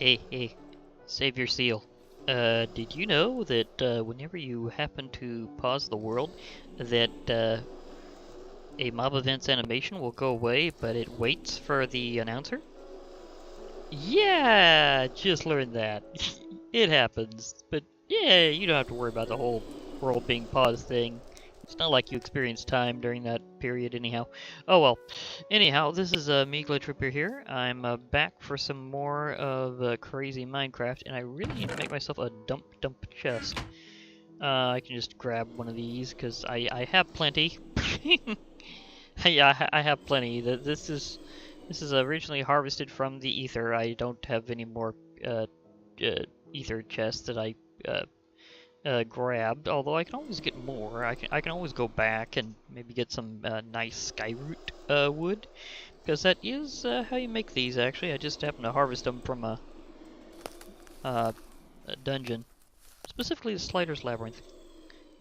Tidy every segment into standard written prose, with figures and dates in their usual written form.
Hey, save your seal. Did you know that whenever you happen to pause the world, that a mob event's animation will go away, but it waits for the announcer? Yeah, just learned that. It happens, but yeah, you don't have to worry about the whole world being paused thing. It's not like you experienced time during that period anyhow. Oh well. Anyhow, this is me, Glitch here. I'm back for some more of crazy Minecraft, and I really need to make myself a dump chest. I can just grab one of these, because I have plenty. Yeah, I have plenty. This is originally harvested from the ether. I don't have any more uh, ether chests that I grabbed. Although I can always get more. I can always go back and maybe get some nice skyroot wood, because that is how you make these. Actually, I just happen to harvest them from a dungeon, specifically the Slider's Labyrinth.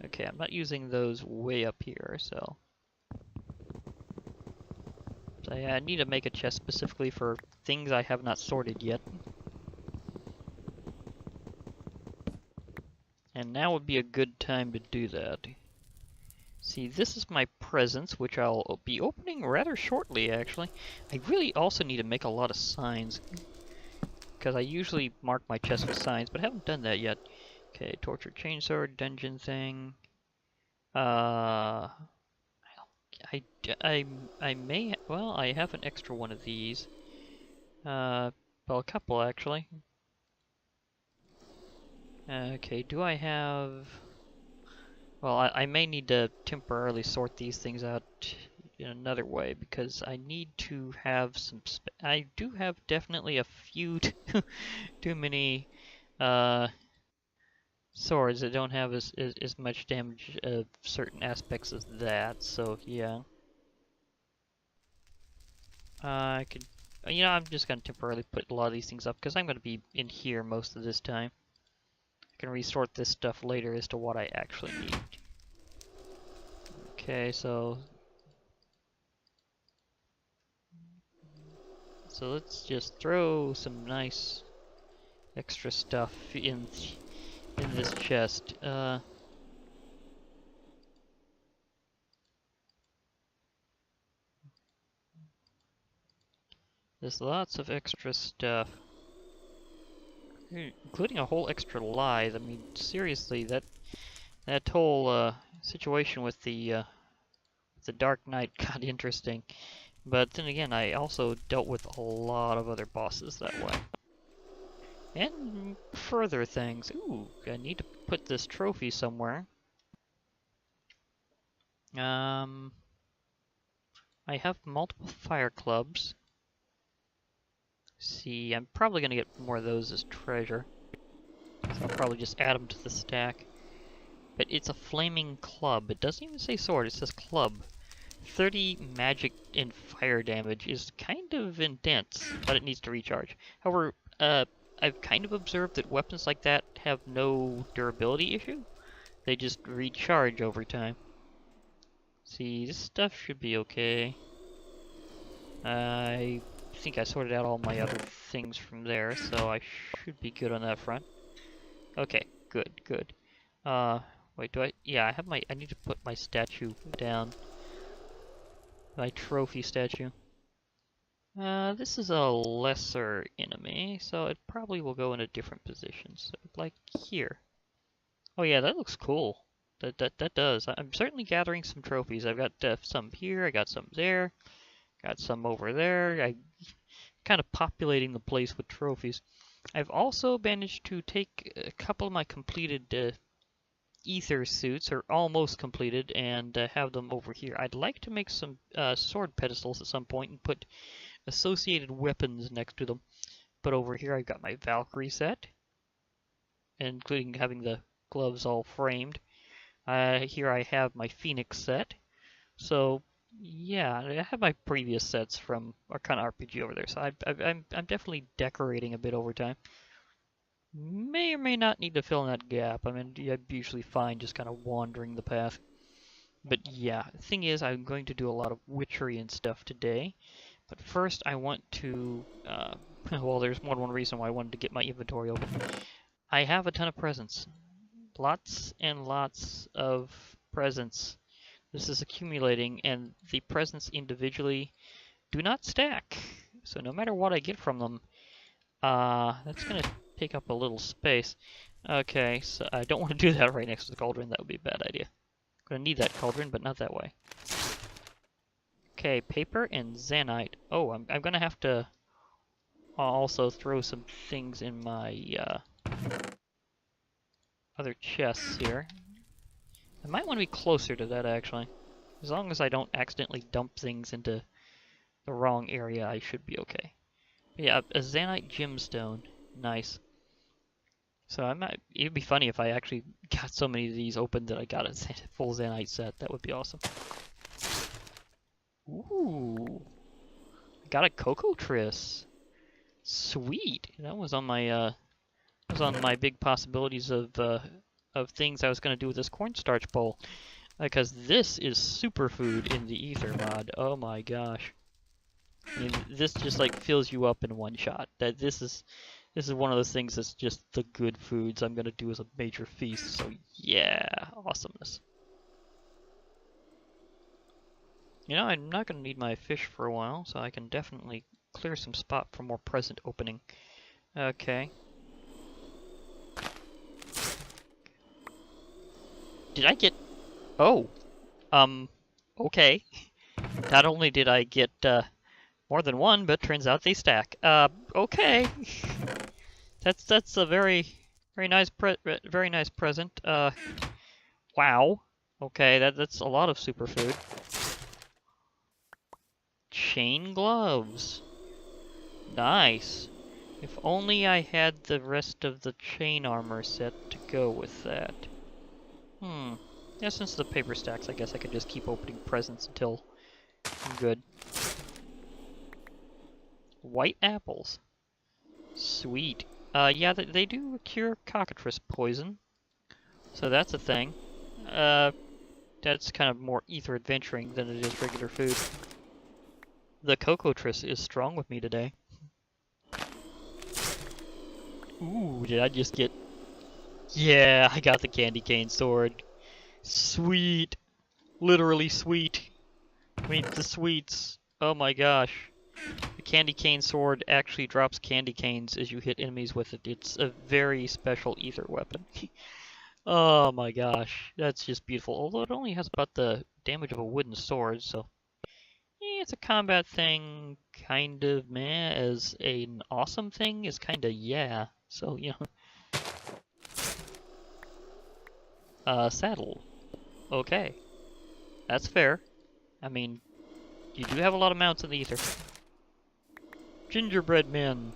Okay, I'm not using those way up here, so. So yeah, I need to make a chest specifically for things I have not sorted yet. And now would be a good time to do that. See, this is my presents, which I'll be opening rather shortly, actually. I really also need to make a lot of signs, because I usually mark my chest with signs, but I haven't done that yet. Okay, torture chainsaw, dungeon thing. I may, well, I have an extra one of these. Well, a couple, actually. Okay, do I have... Well, I may need to temporarily sort these things out in another way, because I need to have some I do have definitely a few too many swords that don't have as much damage of certain aspects as that, so yeah. I could, I'm just gonna temporarily put a lot of these things up, because I'm gonna be in here most of this time. I can resort this stuff later as to what I actually need. Okay, so let's just throw some nice extra stuff in this chest. There's lots of extra stuff, including a whole extra lithe. I mean, seriously, that whole situation with the Dark Knight got interesting. But then again, I also dealt with a lot of other bosses that way. And further things. Ooh, I need to put this trophy somewhere. I have multiple fire clubs. See, I'm probably gonna get more of those as treasure. So I'll probably just add them to the stack. But it's a flaming club. It doesn't even say sword, it says club. 30 magic and fire damage is kind of intense, but it needs to recharge. However, I've kind of observed that weapons like that have no durability issue. They just recharge over time. See, this stuff should be okay. I think I sorted out all my other things from there, so I should be good on that front. Okay, good. Wait, yeah, I need to put my statue down. My trophy statue. This is a lesser enemy, so it probably will go in a different position. So, like here. Oh yeah, that looks cool. That does. I'm certainly gathering some trophies. I've got some here, I got some there, got some over there. I kind of populating the place with trophies. I've also managed to take a couple of my completed ether suits, or almost completed, and have them over here. I'd like to make some sword pedestals at some point and put associated weapons next to them. But over here I've got my Valkyrie set, including having the gloves all framed. Here I have my Phoenix set. So yeah, I have my previous sets from our kind of RPG over there. So I'm definitely decorating a bit over time. May or may not need to fill in that gap. I mean, I'm usually fine just kind of wandering the path. But yeah, the thing is, I'm going to do a lot of witchery and stuff today. But first, I want to Well, there's more than one reason why I wanted to get my inventory open. I have a ton of presents. Lots and lots of presents. This is accumulating, and the presents individually do not stack. So no matter what I get from them, that's gonna take up a little space. Okay, so I don't want to do that right next to the cauldron. That would be a bad idea. I'm gonna need that cauldron, but not that way. Okay, paper and zanite. Oh, I'm gonna have to also throw some things in my other chests here. I might want to be closer to that, actually. As long as I don't accidentally dump things into the wrong area, I should be okay. But yeah, a zanite gemstone. Nice. So it'd be funny if I actually got so many of these open that I got a full zanite set. That would be awesome. Ooh. I got a cocoa tris. Sweet. That was on my big possibilities of things I was going to do with this cornstarch bowl. Because this is superfood in the ether mod. Oh my gosh. I mean, this just like fills you up in one shot. This is one of those things that's just the good foods I'm gonna do as a major feast. So yeah, awesomeness. You know, I'm not gonna need my fish for a while, so I can definitely clear some spot for more present opening. Okay. Did I get? Oh, okay. Not only did I get more than one, but turns out they stack. Okay. That's a very nice present. Wow. Okay, that's a lot of superfood. Chain gloves. Nice. If only I had the rest of the chain armor set to go with that. Yeah, since the paper stacks, I guess I could just keep opening presents until I'm good. White apples. Sweet. Yeah, they do cure cockatrice poison. So that's a thing. That's kind of more ether adventuring than it is regular food. The cockatrice is strong with me today. Ooh, did I just get... Yeah, I got the candy cane sword. Sweet. Literally sweet. I mean, the sweets. Oh my gosh. The candy cane sword actually drops candy canes as you hit enemies with it. It's a very special ether weapon. Oh my gosh, that's just beautiful. Although it only has about the damage of a wooden sword, so... Yeah, it's a combat thing, kind of meh, as an awesome thing is kind of yeah. So, you know. Saddle. Okay. That's fair. I mean, you do have a lot of mounts in the ether. Gingerbread men.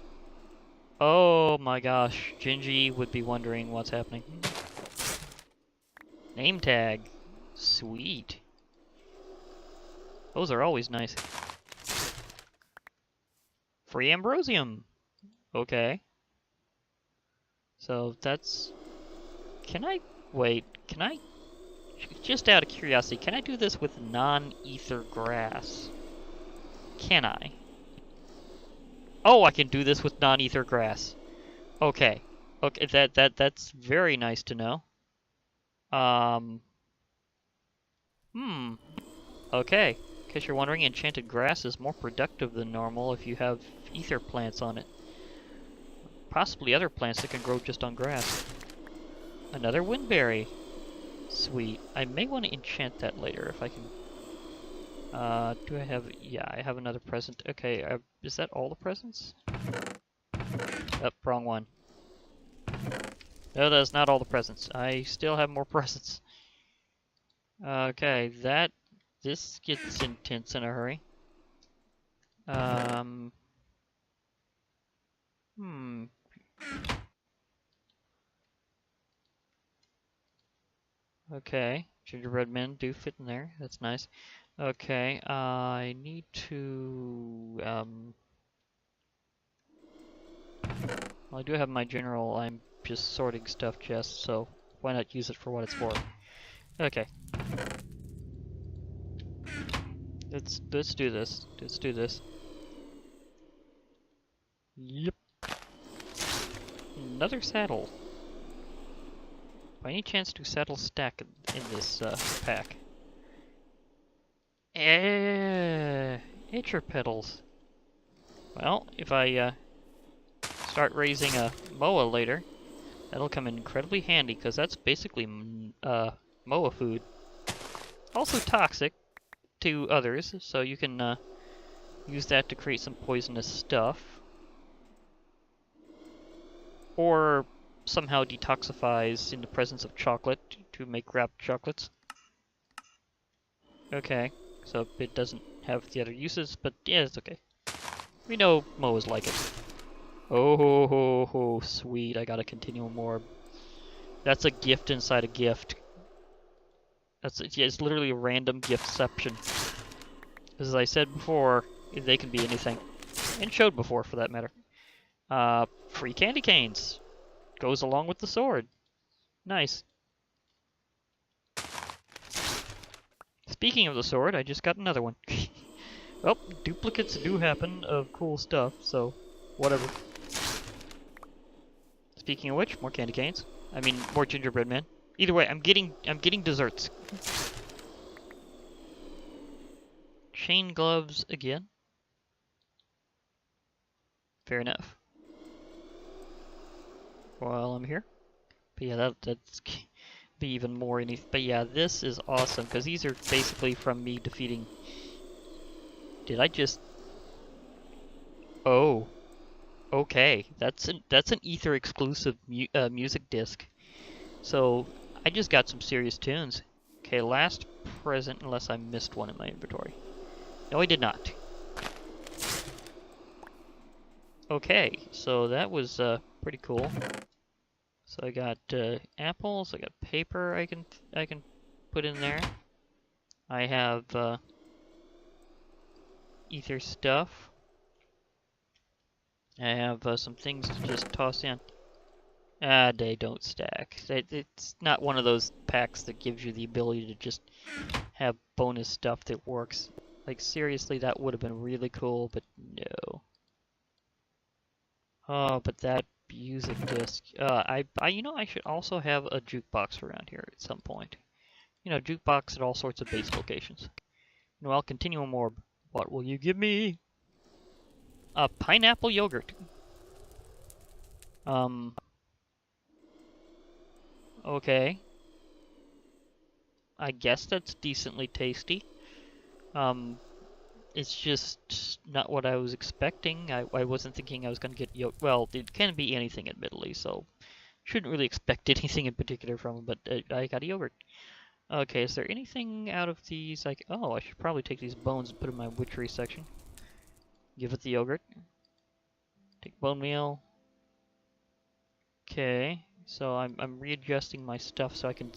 Oh my gosh, Gingy would be wondering what's happening. Name tag. Sweet. Those are always nice. Free ambrosium. Okay. So that's... Can I... Wait, can I... Just out of curiosity, can I do this with non-ether grass? Can I? Oh, I can do this with non-ether grass. Okay. Okay, that's very nice to know. Okay. In case you're wondering, enchanted grass is more productive than normal if you have ether plants on it. Possibly other plants that can grow just on grass. Another windberry. Sweet. I may want to enchant that later if I can. Do I have... Yeah, I have another present. Okay, is that all the presents? Oh, wrong one. No, that's not all the presents. I still have more presents. Okay, this gets intense in a hurry. Okay, gingerbread men do fit in there. That's nice. Okay, I need to, well, I do have my general, I'm just sorting stuff chest, so why not use it for what it's for? Okay. Let's do this. Let's do this. Yep. Another saddle. By any chance do saddles stack in this pack? Nature pedals. Well, if I start raising a moa later, that'll come in incredibly handy, because that's basically moa food. Also toxic to others, so you can use that to create some poisonous stuff. Or somehow detoxifies in the presence of chocolate to make wrapped chocolates. Okay, so it doesn't have the other uses, but yeah, it's okay. We know moas like it. Oh, sweet, I got a continuum orb. That's a gift inside a gift. Yeah, it's literally a random giftception. As I said before, they can be anything. And showed before, for that matter. Free candy canes. Goes along with the sword. Nice. Speaking of the sword, I just got another one. Well, duplicates do happen of cool stuff, so whatever. Speaking of which, more candy canes. I mean, more gingerbread men. Either way, I'm getting desserts. Chain gloves again. Fair enough. While I'm here. But yeah, that's be even more anything. But yeah, this is awesome because these are basically from me defeating. Did I just? Oh, okay. That's an Ether exclusive music disc. So I just got some serious tunes. Okay, last present, unless I missed one in my inventory. No, I did not. Okay, so that was pretty cool. So I got apples, I got paper I can put in there. I have ether stuff. I have some things to just toss in. Ah, they don't stack. It's not one of those packs that gives you the ability to just have bonus stuff that works. Like seriously, that would have been really cool, but no. Oh, but that music disc. You know, I should also have a jukebox around here at some point. You know, jukebox at all sorts of base locations. Well, continuum orb. What will you give me? Pineapple yogurt. Okay. I guess that's decently tasty. It's just not what I was expecting. I wasn't thinking I was going to get yogurt. Well, it can be anything, admittedly, so shouldn't really expect anything in particular from it, but I got a yogurt. Okay, is there anything out of these, like, oh, I should probably take these bones and put in my witchery section. Give it the yogurt. Take bone meal. Okay, so I'm readjusting my stuff so I can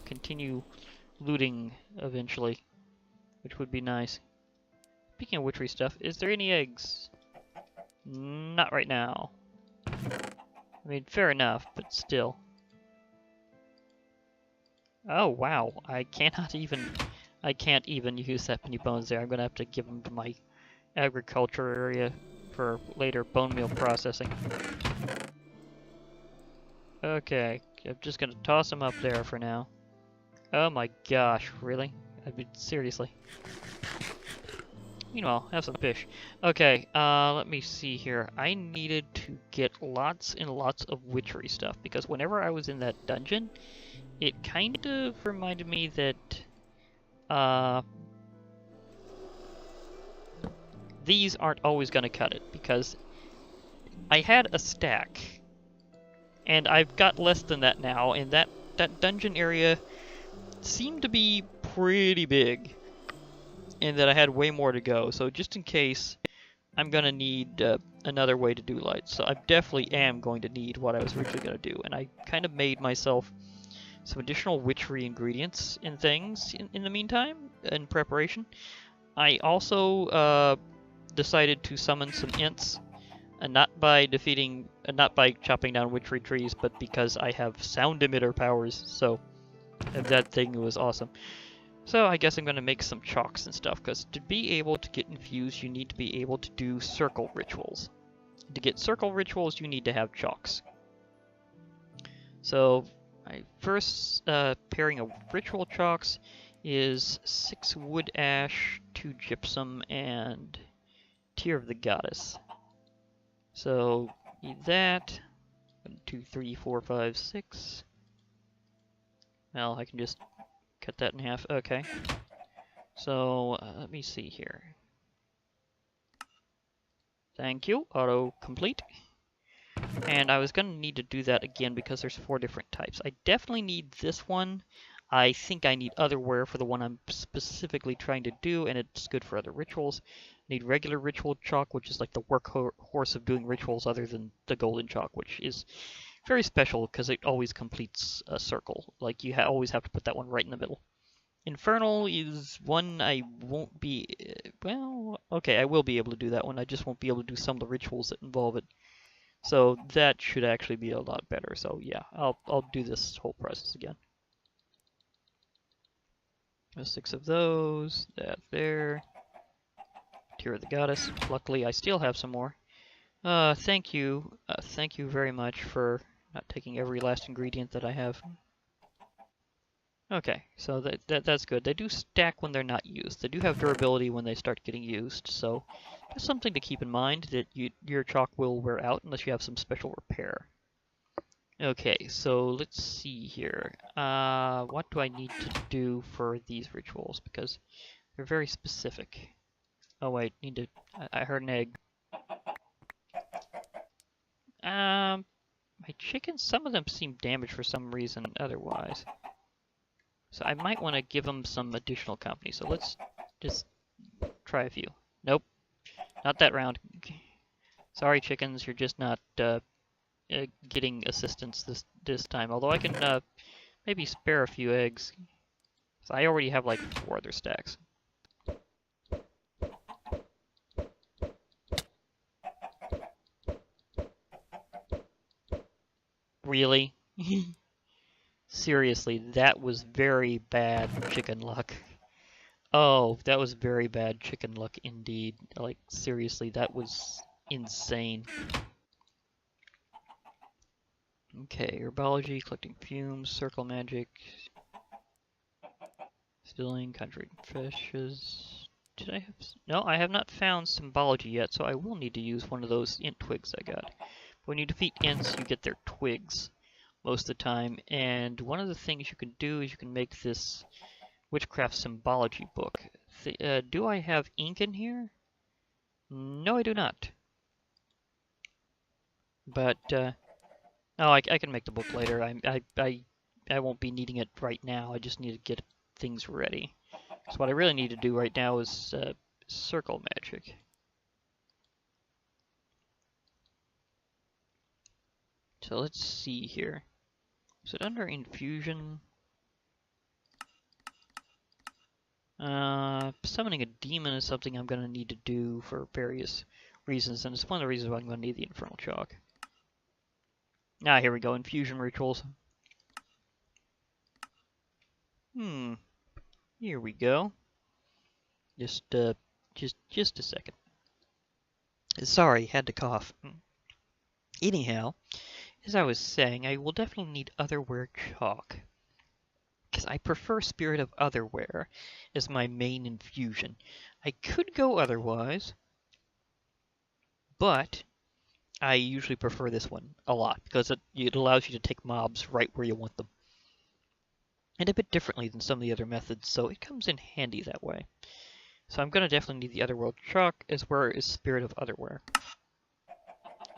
continue looting eventually, which would be nice. Speaking of witchery stuff, is there any eggs? Not right now. I mean, fair enough, but still. Oh wow, I can't even use that many bones there. I'm gonna have to give them to my agriculture area for later bone meal processing. Okay, I'm just gonna toss them up there for now. Oh my gosh, really? I mean, seriously. Meanwhile, have some fish. Okay, let me see here. I needed to get lots and lots of witchery stuff, because whenever I was in that dungeon, it kind of reminded me that, these aren't always gonna cut it, because I had a stack, and I've got less than that now, and that dungeon area seemed to be pretty big. And that I had way more to go, so just in case, I'm gonna need another way to do lights. So I definitely am going to need what I was originally gonna do, and I kind of made myself some additional witchery ingredients and things in the meantime, in preparation. I also decided to summon some ints, and not by chopping down witchery trees, but because I have sound emitter powers, so that thing was awesome. So I guess I'm going to make some chalks and stuff, because to be able to get infused, you need to be able to do circle rituals. to get circle rituals, you need to have chalks. So, my first pairing of ritual chalks is 6 wood ash, 2 gypsum, and Tear of the Goddess. So, need that. 1, 2, 3, 4, 5, 6. Well, I can just cut that in half. Okay. So, let me see here. Thank you. Auto-complete. And I was going to need to do that again because there's 4 different types. I definitely need this one. I think I need otherware for the one I'm specifically trying to do, and it's good for other rituals. I need regular ritual chalk, which is like the workhorse of doing rituals other than the golden chalk, which is very special because it always completes a circle. Like, you always have to put that one right in the middle. Infernal is one I won't be... well, okay, I will be able to do that one. I just won't be able to do some of the rituals that involve it. So that should actually be a lot better. So yeah, I'll do this whole process again. There's 6 of those. That there. Tear of the Goddess. Luckily, I still have some more. Thank you. Thank you very much for not taking every last ingredient that I have. Okay, so that's good. They do stack when they're not used. They do have durability when they start getting used, so just something to keep in mind that your chalk will wear out unless you have some special repair. Okay, so let's see here. What do I need to do for these rituals? Because they're very specific. Oh wait, need to... I heard an egg. My chickens, some of them seem damaged for some reason otherwise. So I might want to give them some additional company. So let's just try a few. Nope, not that round. Sorry, chickens, you're just not getting assistance this time. Although I can maybe spare a few eggs. So I already have like 4 other stacks. Really? Seriously, that was very bad chicken luck. Oh, that was very bad chicken luck indeed. Like, seriously, that was insane. Okay, herbology, collecting fumes, circle magic, stilling, conjuring fishes. Did I have... No, I have not found symbology yet, so I will need to use one of those int twigs I got. When you defeat ints, you get their twigs most of the time, and one of the things you can do is you can make this witchcraft symbology book. Do I have ink in here? No, I do not. But oh, I can make the book later. I won't be needing it right now. I just need to get things ready. So what I really need to do right now is circle magic. So let's see here. Is it under infusion? Summoning a demon is something I'm going to need to do for various reasons, and it's one of the reasons why I'm going to need the infernal chalk. Ah, here we go, infusion rituals. Here we go. Just a second. Sorry, had to cough. Anyhow, as I was saying, I will definitely need otherware chalk, because I prefer Spirit of Otherware as my main infusion. I could go otherwise, but I usually prefer this one a lot, because it allows you to take mobs right where you want them. And a bit differently than some of the other methods, so it comes in handy that way. So I'm going to definitely need the Otherworld chalk, as well as Spirit of Otherware.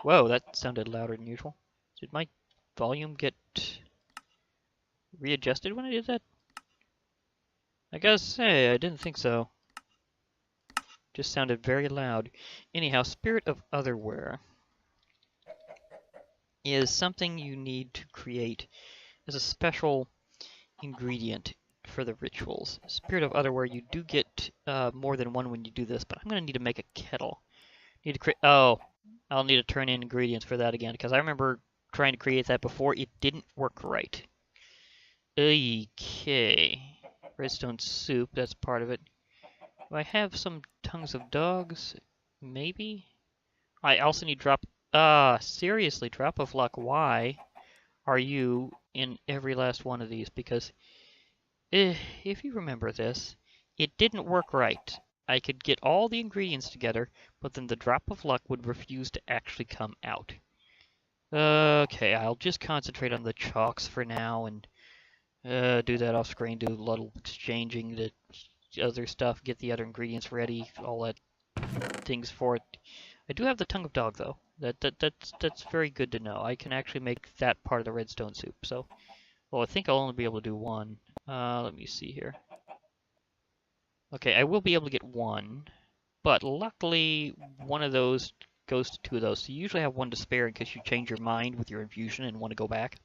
Whoa, that sounded louder than usual. Did my volume get readjusted when I did that? I gotta say, I didn't think so. Just sounded very loud. Anyhow, Spirit of Otherware is something you need to create as a special ingredient for the rituals. Spirit of Otherware, you do get more than one when you do this, but I'm gonna need to make a kettle. Need to create... Oh, I'll need to turn in ingredients for that again, because I remember trying to create that before. It didn't work right. Okay. Redstone soup, that's part of it. Do I have some tongues of dogs? Maybe? I also need to drop Seriously, drop of luck, why are you in every last one of these? Because if you remember this, it didn't work right. I could get all the ingredients together, but then the drop of luck would refuse to actually come out. Okay, I'll just concentrate on the chalks for now and do that off screen, do a little exchanging the other stuff, get the other ingredients ready, all that things for it. I do have the tongue of dog though. That's very good to know. I can actually make that part of the redstone soup. So, well, I think I'll only be able to do one. Let me see here. Okay, I will be able to get one, but luckily one of those goes to two of those. So you usually have one to spare in case you change your mind with your infusion and want to go back.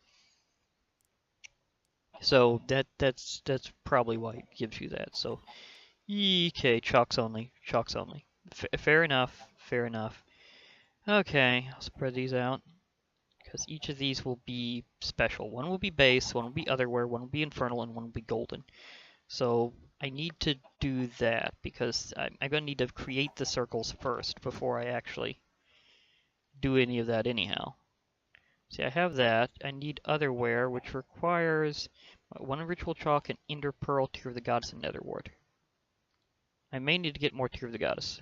So that's probably why it gives you that. So, okay, chalks only, chalks only. Fair enough, fair enough. Okay, I'll spread these out because each of these will be special. One will be base, one will be otherwhere, one will be infernal, and one will be golden. So I need to do that because I'm going to need to create the circles first before I actually do any of that anyhow. See, I have that. I need otherwhere, which requires one ritual chalk and ender pearl, tear of the goddess, and netherwart. I may need to get more tear of the goddess.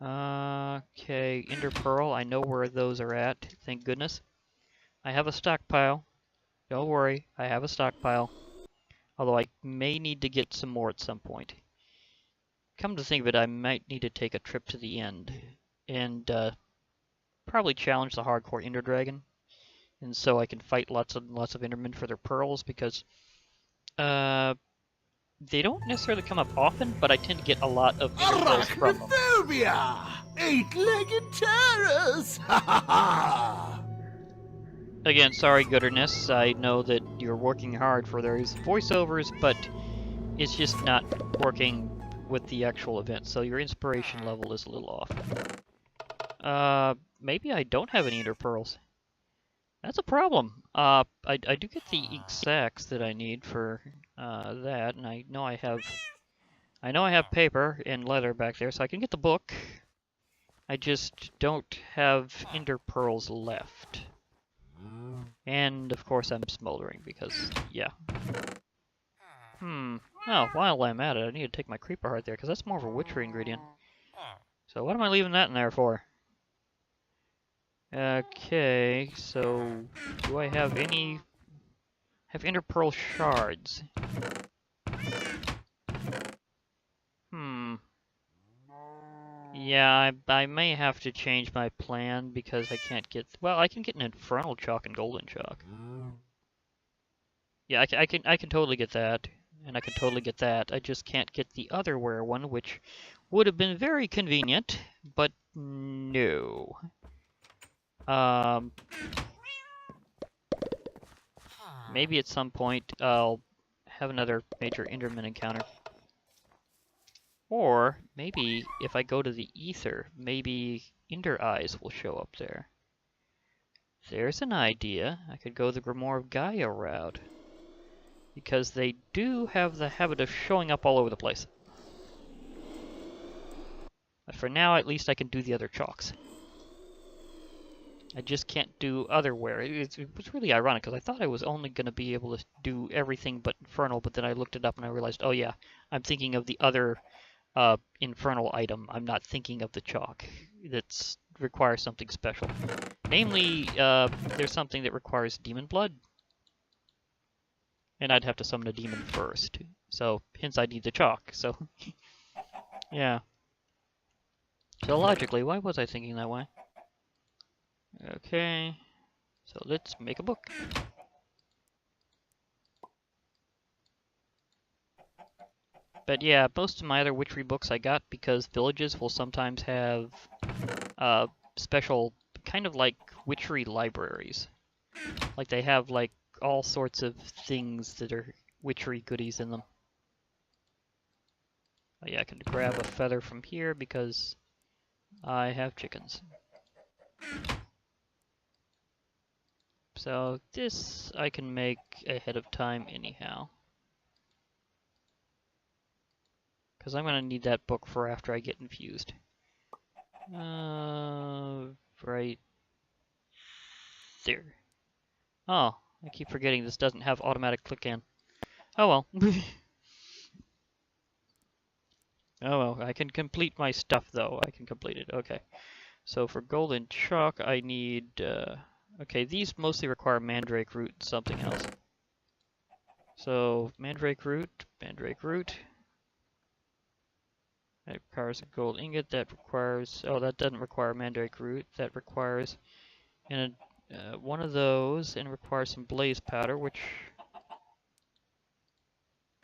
Okay, ender pearl. I know where those are at. Thank goodness. I have a stockpile. Don't worry, I have a stockpile. Although I may need to get some more at some point. Come to think of it, I might need to take a trip to the end and probably challenge the hardcore Ender Dragon, and so I can fight lots of Endermen for their pearls because they don't necessarily come up often, but I tend to get a lot of Ender pearls from them. Arachnophobia! Eight-legged terrors! Ha ha ha! Again, sorry, Gooderness. I know that you're working hard for those voiceovers, but it's just not working with the actual event, so your inspiration level is a little off. Maybe I don't have any Ender pearls. That's a problem. I do get the ink sacks that I need for that, and I know I have paper and leather back there, so I can get the book. I just don't have ender pearls left. And of course I'm smoldering because, yeah. Oh, while I'm at it, I need to take my creeper heart there because that's more of a witchery ingredient. So what am I leaving that in there for? Okay, so do I have any... have ender pearl shards? Yeah, I may have to change my plan because I can't get... well, I can get an infernal chalk and golden chalk. Yeah, I can totally get that, and I can totally get that. I just can't get the otherwhere one, which would have been very convenient, but no. Maybe at some point I'll have another major Enderman encounter. Or maybe if I go to the ether, maybe Ender Eyes will show up there. There's an idea. I could go the Grimoire of Gaia route. Because they do have the habit of showing up all over the place. But for now, at least I can do the other chalks. I just can't do otherwhere. It was really ironic, because I thought I was only going to be able to do everything but Infernal, but then I looked it up and I realized, oh yeah, I'm thinking of the other Infernal item. I'm not thinking of the chalk. That requires something special. Namely, there's something that requires demon blood. And I'd have to summon a demon first. So, hence I need the chalk. So, yeah. So logically, why was I thinking that way? Okay. So let's make a book. But yeah, most of my other witchery books I got because villages will sometimes have special, kind of like witchery libraries. Like they have like all sorts of things that are witchery goodies in them. Oh yeah, I can grab a feather from here because I have chickens. So this I can make ahead of time anyhow. Because I'm going to need that book for after I get infused. Right there. Oh, I keep forgetting this doesn't have automatic click in. Oh well. Oh well, I can complete my stuff though. I can complete it. Okay. So for golden chalk, I need, okay, these mostly require mandrake root and something else. So mandrake root. That requires a gold ingot. That requires, oh, that doesn't require mandrake root. That requires, and one of those, and requires some blaze powder, which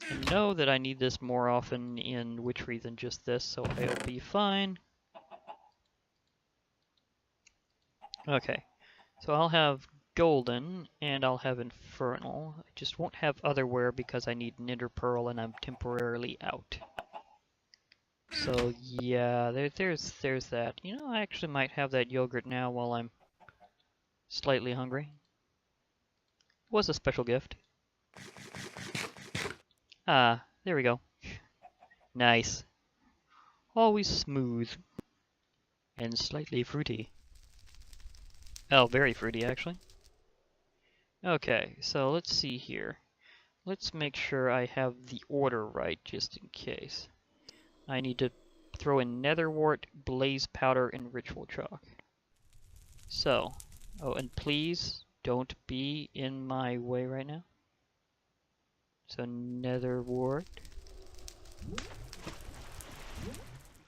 I know that I need this more often in witchery than just this, so I'll be fine. Okay, so I'll have golden, and I'll have infernal. I just won't have otherwhere because I need nether pearl, and I'm temporarily out. So yeah, there's that. You know, I actually might have that yogurt now while I'm slightly hungry. It was a special gift. Ah, there we go. Nice. Always smooth. And slightly fruity. Oh, very fruity, actually. Okay, so let's see here. Let's make sure I have the order right, just in case. I need to throw in netherwort, blaze powder, and ritual chalk. So, oh, and please don't be in my way right now. So netherwort,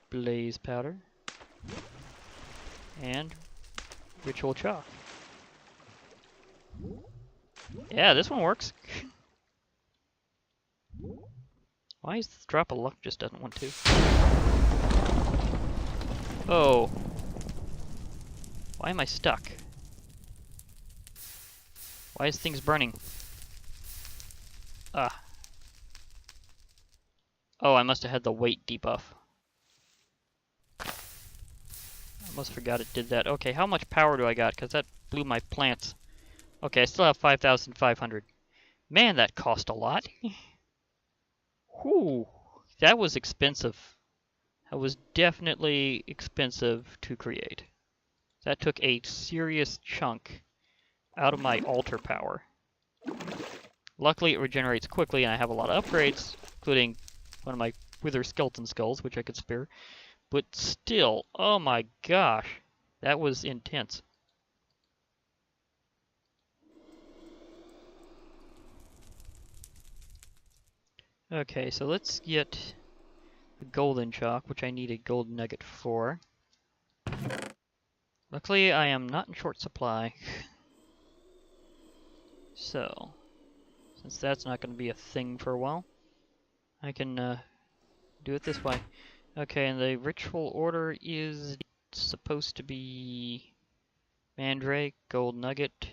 blaze powder, and ritual chalk. Yeah, this one works. Why is the drop of luck just doesn't want to? Oh. Why am I stuck? Why is things burning? Ah. Oh, I must have had the weight debuff. I must forgot it did that. Okay, how much power do I got? Because that blew my plants. Okay, I still have 5,500. Man, that cost a lot. Whew. That was expensive. That was definitely expensive to create. That took a serious chunk out of my altar power. Luckily, it regenerates quickly, and I have a lot of upgrades, including one of my wither skeleton skulls, which I could spare. But still, oh my gosh, that was intense. Okay, so let's get the golden chalk, which I need a gold nugget for. Luckily, I am not in short supply. So, since that's not going to be a thing for a while, I can do it this way. Okay, and the ritual order is supposed to be mandrake, gold nugget,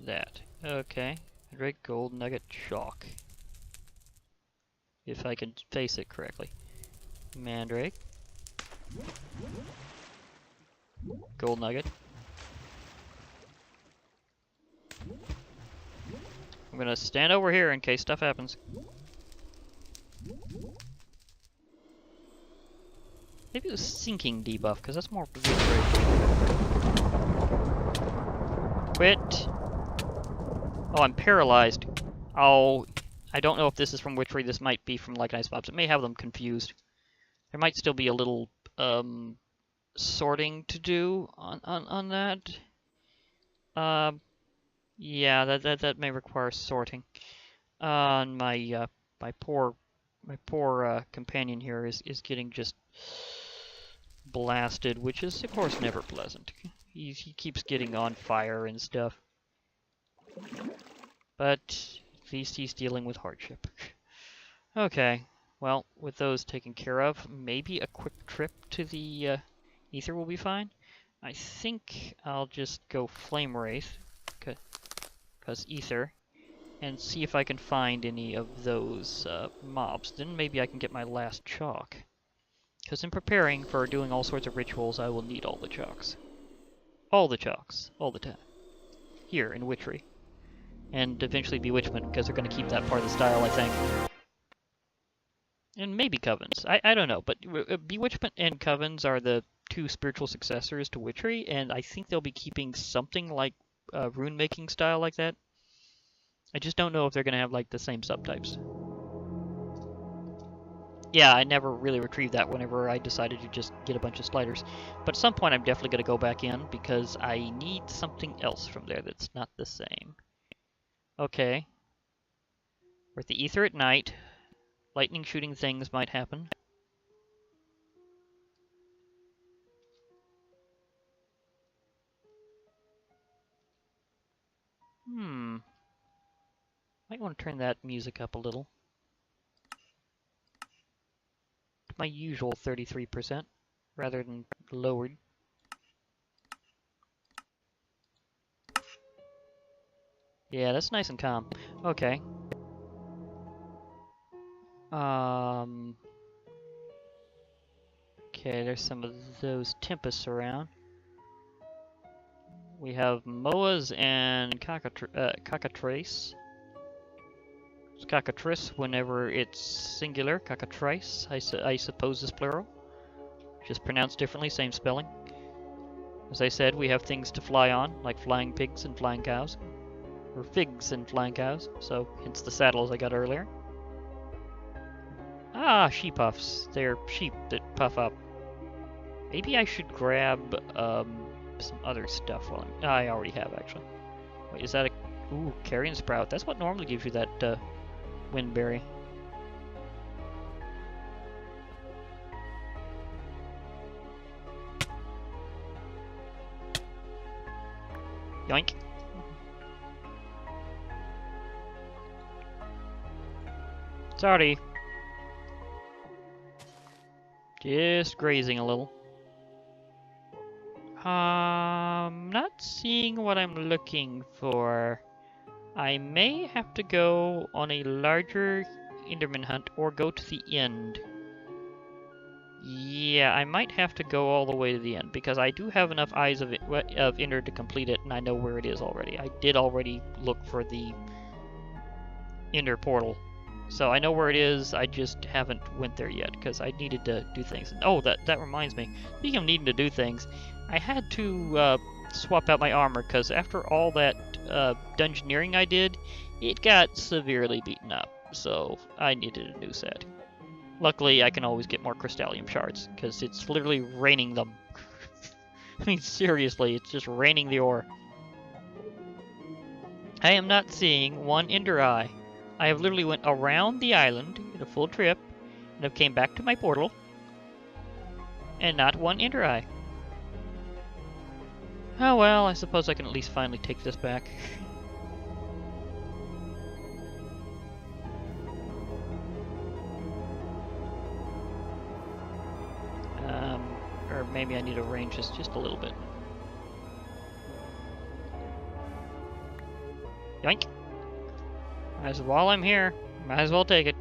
that. Okay, mandrake, gold nugget, chalk. If I can face it correctly. Mandrake. Gold nugget. I'm gonna stand over here in case stuff happens. Maybe it was sinking debuff, because that's more Quit. Oh, I'm paralyzed. Oh, I don't know if this is from witchery. This might be from like ice mobs. It may have them confused. There might still be a little sorting to do on that. Yeah, that may require sorting. And my poor companion here is getting just blasted, which is of course never pleasant. He keeps getting on fire and stuff. But at least he's dealing with hardship. Okay, well, with those taken care of, maybe a quick trip to the ether will be fine. I think I'll just go Flame Wraith, because ether, and see if I can find any of those mobs. Then maybe I can get my last chalk. Because in preparing for doing all sorts of rituals, I will need all the chalks. All the chalks, all the time. Here, in Witchery. And eventually Bewitchment, because they're going to keep that part of the style, I think. And maybe Covens. I don't know, but Bewitchment and Covens are the two spiritual successors to witchery, and I think they'll be keeping something like rune making style like that. I just don't know if they're gonna have like the same subtypes. Yeah, I never really retrieved that whenever I decided to just get a bunch of sliders. But at some point I'm definitely going to go back in because I need something else from there that's not the same. Okay. We're at the ether at night. Lightning shooting things might happen. Might want to turn that music up a little. To my usual 33%, rather than lowered. Yeah, that's nice and calm. Okay. Okay, there's some of those tempests around. We have moas and cockatrice. It's cockatrice whenever it's singular. Cockatrice, I suppose, is plural. Just pronounced differently, same spelling. As I said, we have things to fly on, like flying pigs and flying cows. Or figs and flying cows, so hence the saddles I got earlier. Ah, sheep puffs. They're sheep that puff up. Maybe I should grab some other stuff. Well, I already have, actually. Wait, is that a... Ooh, carrion sprout. That's what normally gives you that windberry. Yoink. Sorry. Just grazing a little. Not seeing what I'm looking for. I may have to go on a larger Enderman hunt or go to the end. Yeah, I might have to go all the way to the end because I do have enough eyes of Ender to complete it, and I know where it is already. I did already look for the Ender portal, so I know where it is. I just haven't went there yet because I needed to do things. And, oh, that reminds me. Speaking of needing to do things, I had to swap out my armor because after all that dungeoneering I did, it got severely beaten up. So I needed a new set. Luckily, I can always get more crystallium shards, because it's literally raining them. I mean, seriously, it's just raining the ore. I am not seeing one ender eye. I have literally went around the island in a full trip, and have came back to my portal, and not one ender eye. Oh well, I suppose I can at least finally take this back. Or maybe I need to range this just a little bit. Yoink! While I'm here, might as well take it.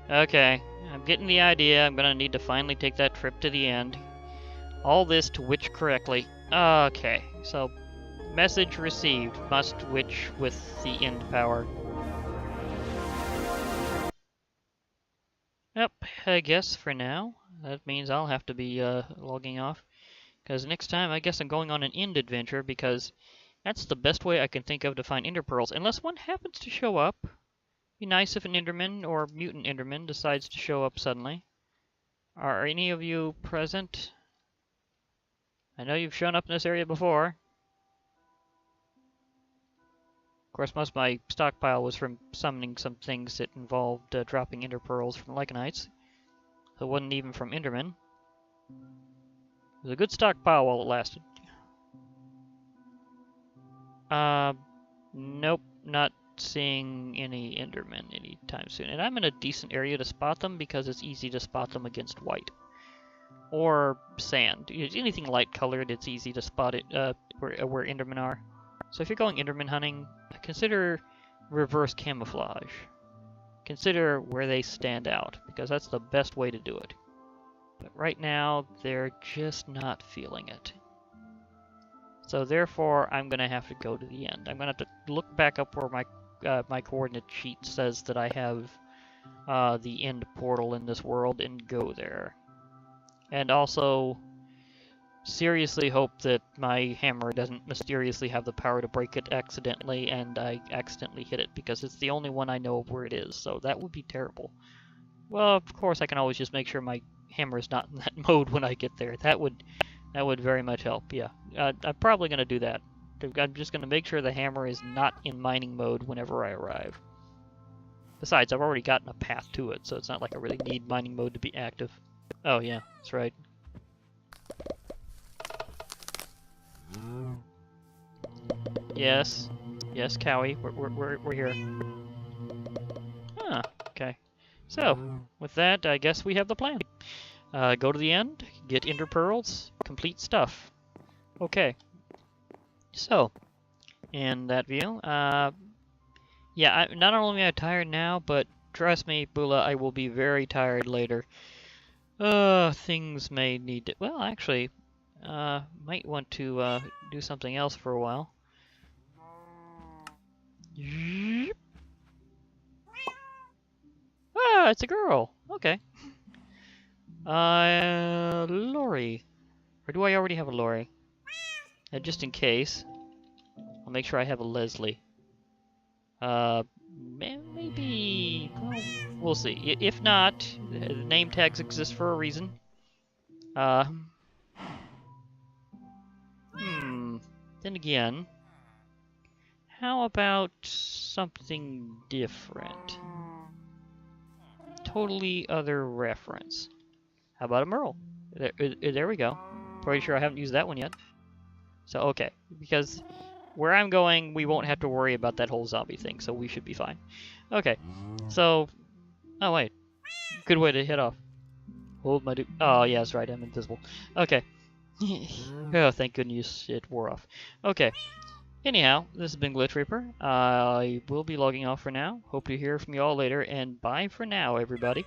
Okay, I'm getting the idea. I'm gonna need to finally take that trip to the end. All this to witch correctly. Okay, so message received. Must witch with the end power. Yep, I guess for now. That means I'll have to be logging off. Because next time I guess I'm going on an end adventure because that's the best way I can think of to find ender pearls. Unless one happens to show up. Be nice if an enderman or mutant enderman decides to show up suddenly. Are any of you present? I know you've shown up in this area before. Of course, most of my stockpile was from summoning some things that involved dropping ender pearls from Lycanites. So it wasn't even from endermen. It was a good stockpile while it lasted. Nope, not seeing any endermen anytime soon. And I'm in a decent area to spot them because it's easy to spot them against white. Or sand. Anything light colored, it's easy to spot it where endermen are. So if you're going enderman hunting, consider reverse camouflage. Consider where they stand out, because that's the best way to do it. But right now, they're just not feeling it. So therefore, I'm going to have to go to the end. I'm going to have to look back up where my coordinate sheet says that I have the end portal in this world and go there. And also seriously hope that my hammer doesn't mysteriously have the power to break it accidentally and I accidentally hit it, because it's the only one I know of where it is, so that would be terrible. Well, of course I can always just make sure my hammer is not in that mode when I get there. That would very much help, yeah. I'm probably going to do that. I'm just going to make sure the hammer is not in mining mode whenever I arrive. Besides, I've already gotten a path to it, so it's not like I really need mining mode to be active. Oh yeah, that's right. Yes. Yes, Cowie. We're here. Huh. Okay. So, with that, I guess we have the plan. Go to the end, get ender pearls, complete stuff. Okay. So, in that view, yeah, not only am I tired now, but trust me, Bula, I will be very tired later. Things may need to... Well, actually, might want to, do something else for a while. Ah, it's a girl. Okay. Lori. Or do I already have a Lori? Just in case, I'll make sure I have a Leslie. Maybe... Well, we'll see. If not, the name tags exist for a reason. Then again, how about something different? Totally other reference. How about a Merle? There we go. Pretty sure I haven't used that one yet. So, okay. Because where I'm going, we won't have to worry about that whole zombie thing, so we should be fine. Okay. So... Oh, wait. Good way to hit off. Hold my... Oh, yeah, that's right. I'm invisible. Okay. Oh, thank goodness it wore off. Okay. Anyhow, this has been Glitch Reaper. I will be logging off for now. Hope to hear from you all later, and bye for now, everybody.